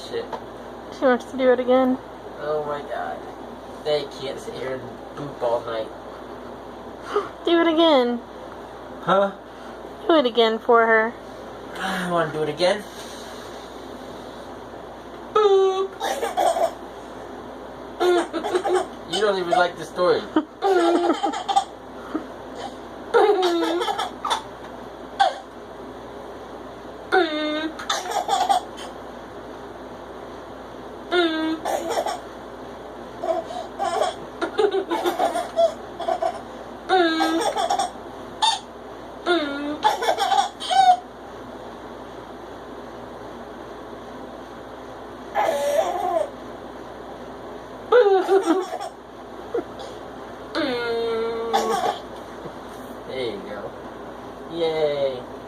shit. She wants to do it again. Oh my god. They can't sit here and poop all night. Do it again. Huh? Do it again for her. I want to do it again. Boop! You don't even like the story. There you go. Yay.